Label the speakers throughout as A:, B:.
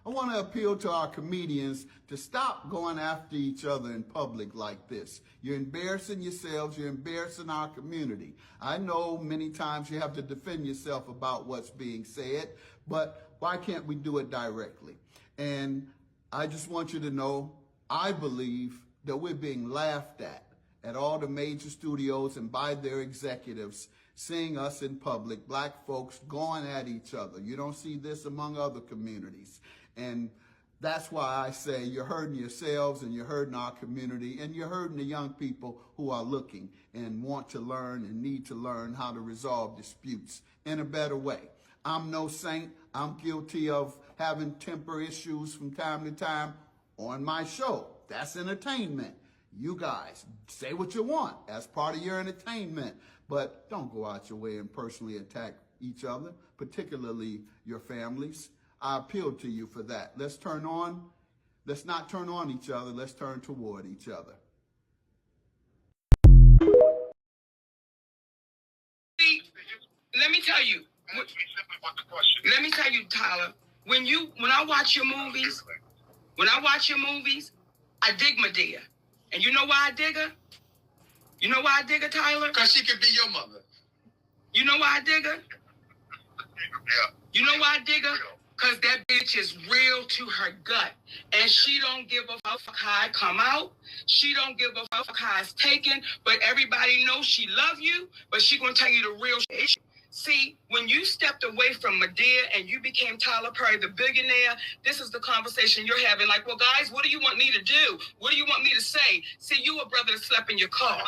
A: I want to appeal to our comedians to stop going after each other in public like this. You're embarrassing yourselves. You're embarrassing our community. I know many times you have to defend yourself about what's being said, but why can't we do it directly? And I just want you to know, I believe that we're being laughed at all the major studios and by their executives, seeing us in public, black folks going at each other. You don't see this among other communities. And that's why I say you're hurting yourselves and you're hurting our community and you're hurting the young people who are looking and want to learn and need to learn how to resolve disputes in a better way. I'm no saint. I'm guilty of having temper issues from time to time on my show. That's entertainment. You guys say what you want as part of your entertainment, but don't go out your way and personally attack each other, particularly your families. I appeal to you for that. Let's not turn on each other. Let's turn toward each other.
B: Let me tell you, Tyler, when I watch your movies, I dig Madea. And you know why I dig her? You know why I dig her, Tyler?
C: Because she could be your mother.
B: You know why I dig her?
C: Yeah.
B: You know why I dig her? Because that bitch is real to her gut. And she don't give a fuck how I come out. She don't give a fuck how it's taken. But everybody knows she love you. But she gonna tell you the real shit. See, when you stepped away from Madea and you became Tyler Perry, the billionaire, this is the conversation you're having. Like, well, guys, what do you want me to do? What do you want me to say? See, you a brother that slept in your car.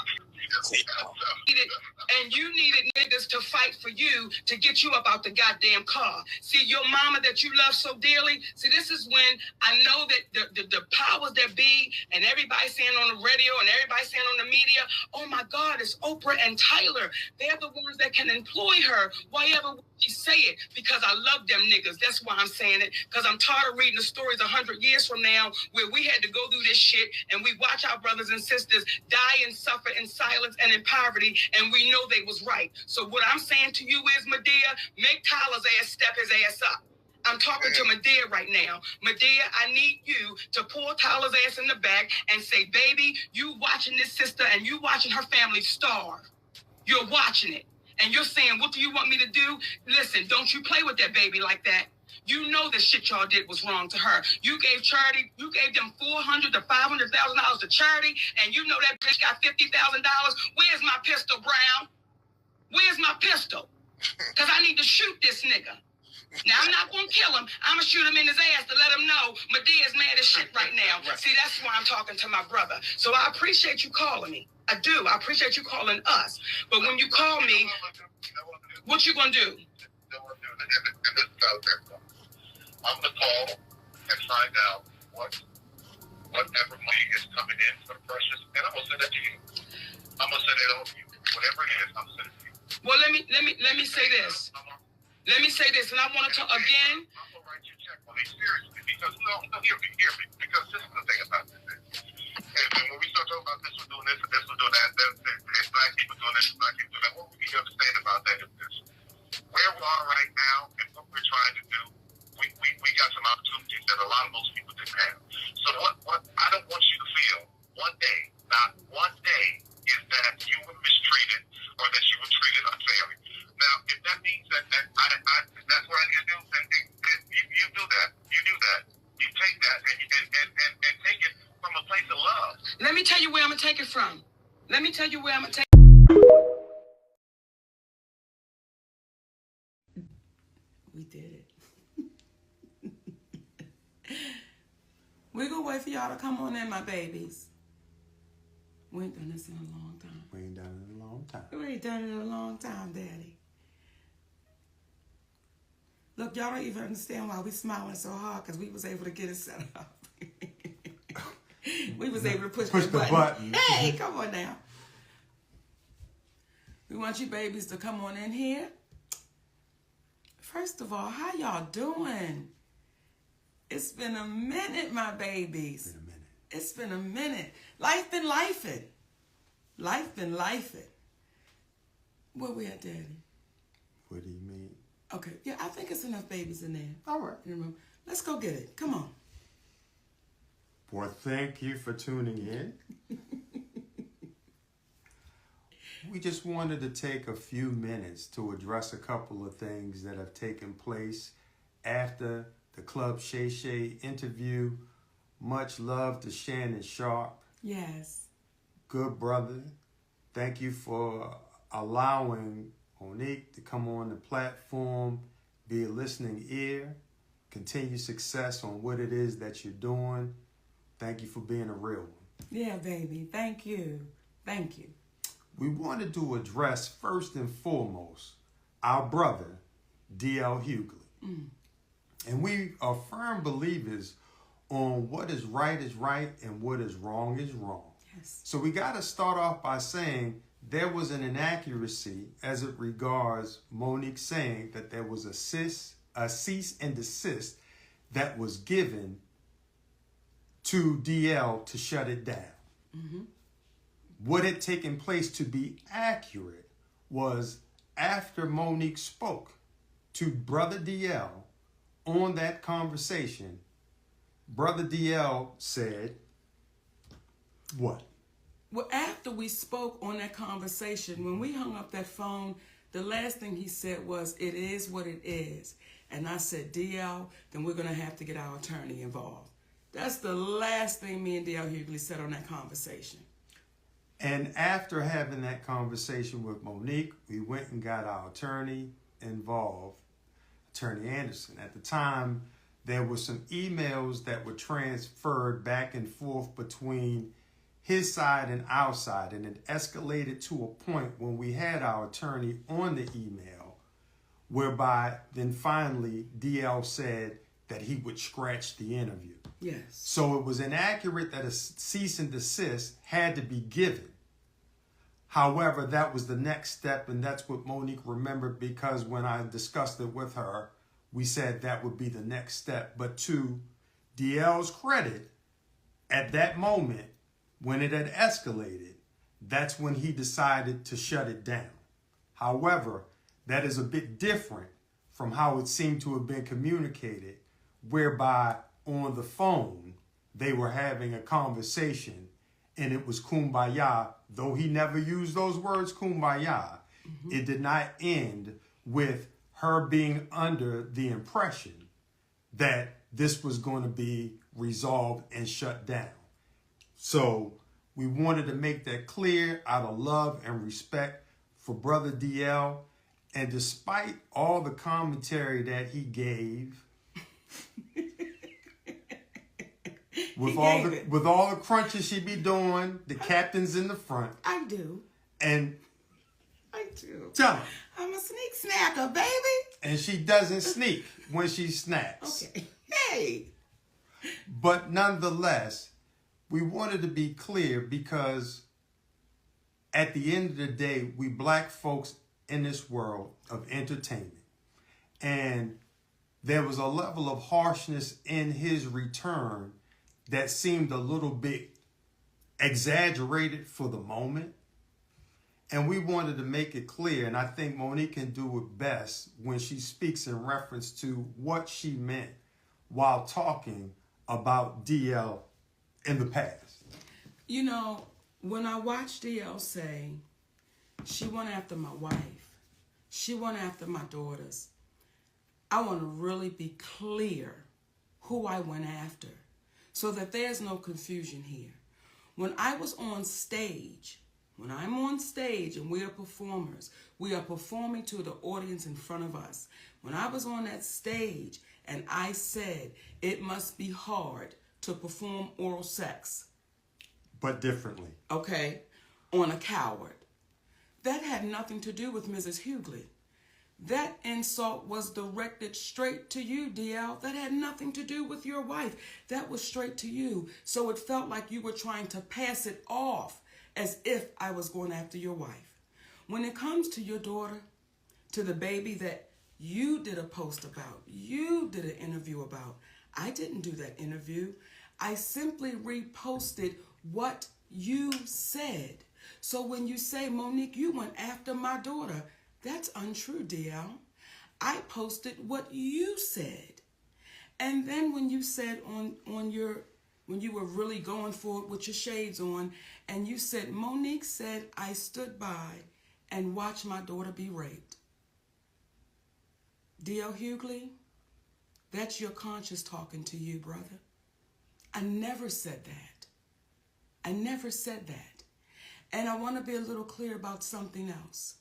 B: And you needed niggas to fight for you to get you up out the goddamn car. See, your mama that you love so dearly, see, this is when I know that the powers that be and everybody saying on the radio and everybody saying on the media, oh my God, it's Oprah and Tyler. They're the ones that can employ her. Why ever would she say it? Because I love them niggas. That's why I'm saying it. Because I'm tired of reading the stories 100 years from now where we had to go through this shit and we watch our brothers and sisters die and suffer in silence and in poverty, and we know they was right. So what I'm saying to you is, Madea, make Tyler's ass step his ass up. I'm talking to Madea right now. Madea, I need you to pull Tyler's ass in the back and say, baby, you watching this sister and you watching her family starve. You're watching it. And you're saying, what do you want me to do? Listen, don't you play with that baby like that. You know the shit y'all did was wrong to her. You gave charity, you gave them $400,000 to $500,000 to charity, and you know that bitch got $50,000. Where's my pistol, Brown? Where's my pistol? Because I need to shoot this nigga. Now, I'm not going to kill him. I'm going to shoot him in his ass to let him know Medea's mad as shit right now. See, that's why I'm talking to my brother. So I appreciate you calling me. I do. I appreciate you calling us. But when you call me, what you going to do?
C: I'm going to call and find out whatever money is coming in for the Precious, and I'm going to send it to you. I'm going to send it over to you. Whatever it is, I'm going to send it to you.
B: Well, let me say this. Let me say this, and I want to again.
C: I'm going to write you a check on it seriously because, no, hear me, because this is the thing about this. And when we start talking about this, we're doing this, and this, we're doing that, and black people doing this, and black people doing that, what we need to understand about that is this. Where we are right now and what we're trying to do, we got some opportunities that a lot of most people didn't have. So what I don't want you to feel one day, not one day, is that you were mistreated or that you were treated unfairly. Now, if that means that that's what I need to do, then you do that. You do that. You take that and take it from a place of love.
B: Let me tell you where I'm going to take it from. Let me tell you where I'm going to take it. We did it. We're going to wait for y'all to come on in, my babies. We ain't done this in a long time.
A: We ain't done it in a long time.
B: We ain't done it in a long time, Daddy. Look, y'all don't even understand why we smiling so hard, because we was able to get it set up. We was able to push the button. Hey, come on now. We want you babies to come on in here. First of all, how y'all doing? It's been a minute, my babies. It's been a minute. Life been lifing. Life been lifing. Where we at, Daddy?
A: What do you mean?
B: Okay, yeah, I think it's enough babies in there.
A: All right.
B: In the room.
D: Let's go get it. Come on.
E: Well, thank you for tuning in. We just wanted to take a few minutes to address a couple of things that have taken place after the Club Shay Shay interview. Much love to Shannon Sharp.
D: Yes.
E: Good brother. Thank you for allowing Monique to come on the platform, be a listening ear, continue success on what it is that you're doing. Thank you for being a real one.
D: Yeah, baby. Thank you. Thank you.
E: We wanted to address first and foremost our brother, DL Hughley. And we are firm believers on what is right and what is wrong.
D: Yes.
E: So we got to start off by saying there was an inaccuracy as it regards Monique saying that there was a cease and desist that was given to DL to shut it down.
D: Mm-hmm.
E: What had taken place, to be accurate, was after Monique spoke to Brother DL on that conversation, Brother DL said, what?
D: Well, after we spoke on that conversation, when we hung up that phone, the last thing he said was, it is what it is. And I said, DL, then we're going to have to get our attorney involved. That's the last thing me and DL Hughley said on that conversation.
E: And after having that conversation with Monique, we went and got our attorney involved, Attorney Anderson. At the time, there were some emails that were transferred back and forth between his side and our side, and it escalated to a point when we had our attorney on the email, whereby then finally DL said that he would scratch the interview.
D: Yes.
E: So it was inaccurate that a cease and desist had to be given. However, that was the next step, and that's what Monique remembered, because when I discussed it with her, we said that would be the next step. But to DL's credit, at that moment, when it had escalated, that's when he decided to shut it down. However, that is a bit different from how it seemed to have been communicated, whereby on the phone, they were having a conversation and it was kumbaya. Though he never used those words, kumbaya, it did not end with her being under the impression that this was going to be resolved and shut down. So we wanted to make that clear out of love and respect for Brother DL. And despite all the commentary that he gave, with all the crunches she be doing, the captain's in the front.
D: I do.
E: And
D: I do.
E: tell him.
D: I'm a sneak snacker, baby.
E: And she doesn't sneak when she snacks.
D: Okay. Hey.
E: But nonetheless, we wanted to be clear because at the end of the day, we black folks in this world of entertainment. And there was a level of harshness in his return that seemed a little bit exaggerated for the moment. And we wanted to make it clear, and I think Monique can do it best when she speaks in reference to what she meant while talking about DL in the past.
D: You know, when I watched DL say, she went after my wife, she went after my daughters, I want to really be clear who I went after so that there's no confusion here. When I was on stage, when I'm on stage and we are performers, we are performing to the audience in front of us. When I was on that stage and I said it must be hard to perform oral sex.
E: But differently.
D: Okay, on a coward. That had nothing to do with Mrs. Hughley. That insult was directed straight to you, DL. That had nothing to do with your wife. That was straight to you. So it felt like you were trying to pass it off as if I was going after your wife. When it comes to your daughter, to the baby that you did a post about, you did an interview about, I didn't do that interview. I simply reposted what you said. So when you say, Monique, you went after my daughter, that's untrue, DL. I posted what you said. And then when you said when you were really going for it with your shades on, and you said, Monique said, I stood by and watched my daughter be raped. DL Hughley, that's your conscience talking to you, brother. I never said that. I never said that. And I want to be a little clear about something else.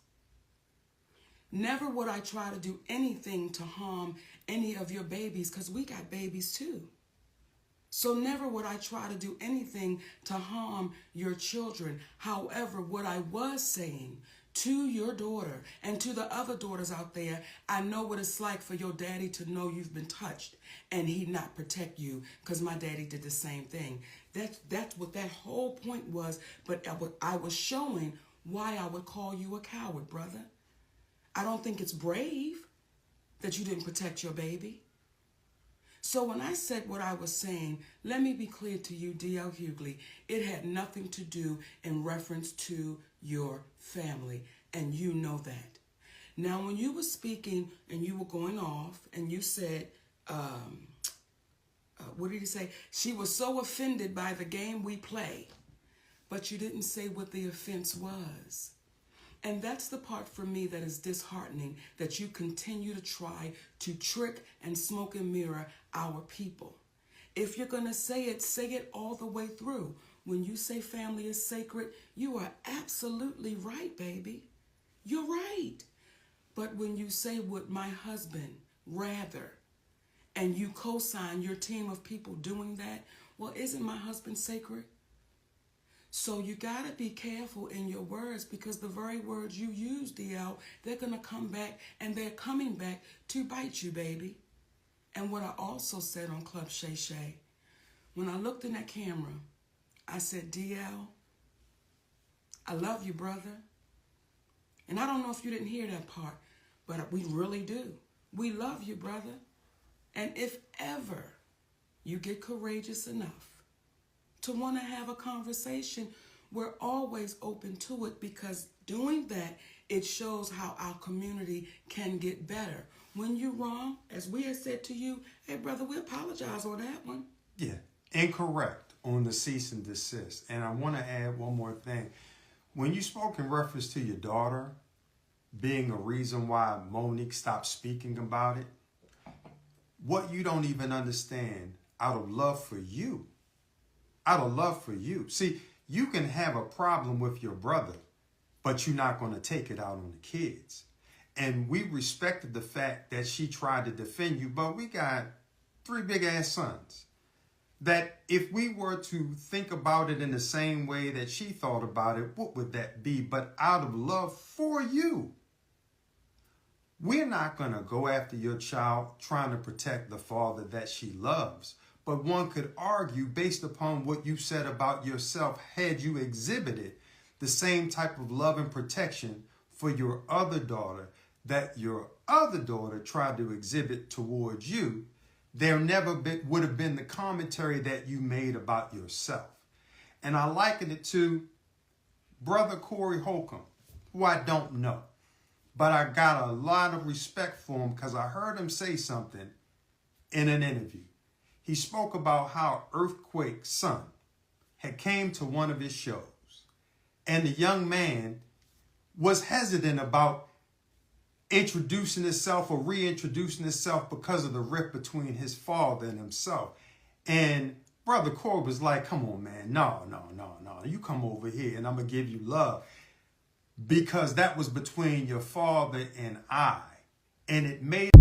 D: Never would I try to do anything to harm any of your babies, because we got babies too. So never would I try to do anything to harm your children. However, what I was saying to your daughter and to the other daughters out there, I know what it's like for your daddy to know you've been touched and he not protect you, because my daddy did the same thing. That's what that whole point was. But I was showing why I would call you a coward, brother. I don't think it's brave that you didn't protect your baby. So when I said what I was saying, let me be clear to you, DL Hughley, it had nothing to do in reference to your family, and you know that. Now, when you were speaking and you were going off and you said, what did you say? She was so offended by the game we play, but you didn't say what the offense was. And that's the part for me that is disheartening, that you continue to try to trick and smoke and mirror our people. If you're going to say it all the way through. When you say family is sacred, you are absolutely right, baby. You're right. But when you say would my husband rather, and you co-sign your team of people doing that, well, isn't my husband sacred? So you got to be careful in your words, because the very words you use, DL, they're going to come back, and they're coming back to bite you, baby. And what I also said on Club Shay Shay, when I looked in that camera, I said, DL, I love you, brother. And I don't know if you didn't hear that part, but we really do. We love you, brother. And if ever you get courageous enough to want to have a conversation, we're always open to it, because doing that, it shows how our community can get better. When you're wrong, as we have said to you, hey, brother, we apologize on that one.
E: Yeah, incorrect on the cease and desist. And I want to add one more thing. When you spoke in reference to your daughter being a reason why Monique stopped speaking about it, what you don't even understand, out of love for you, see, you can have a problem with your brother, but you're not going to take it out on the kids. And we respected the fact that she tried to defend you, but we got 3 big ass sons. That if we were to think about it in the same way that she thought about it, what would that be? But out of love for you, we're not going to go after your child trying to protect the father that she loves. But one could argue, based upon what you said about yourself, had you exhibited the same type of love and protection for your other daughter that your other daughter tried to exhibit towards you, there never would have been the commentary that you made about yourself. And I liken it to Brother Corey Holcomb, who I don't know. But I got a lot of respect for him because I heard him say something in an interview. He spoke about how Earthquake's son had came to one of his shows, and the young man was hesitant about introducing himself or reintroducing himself because of the rift between his father and himself. And Brother Corey was like, come on, man, no, you come over here and I'm going to give you love. Because that was between your father and I. And it made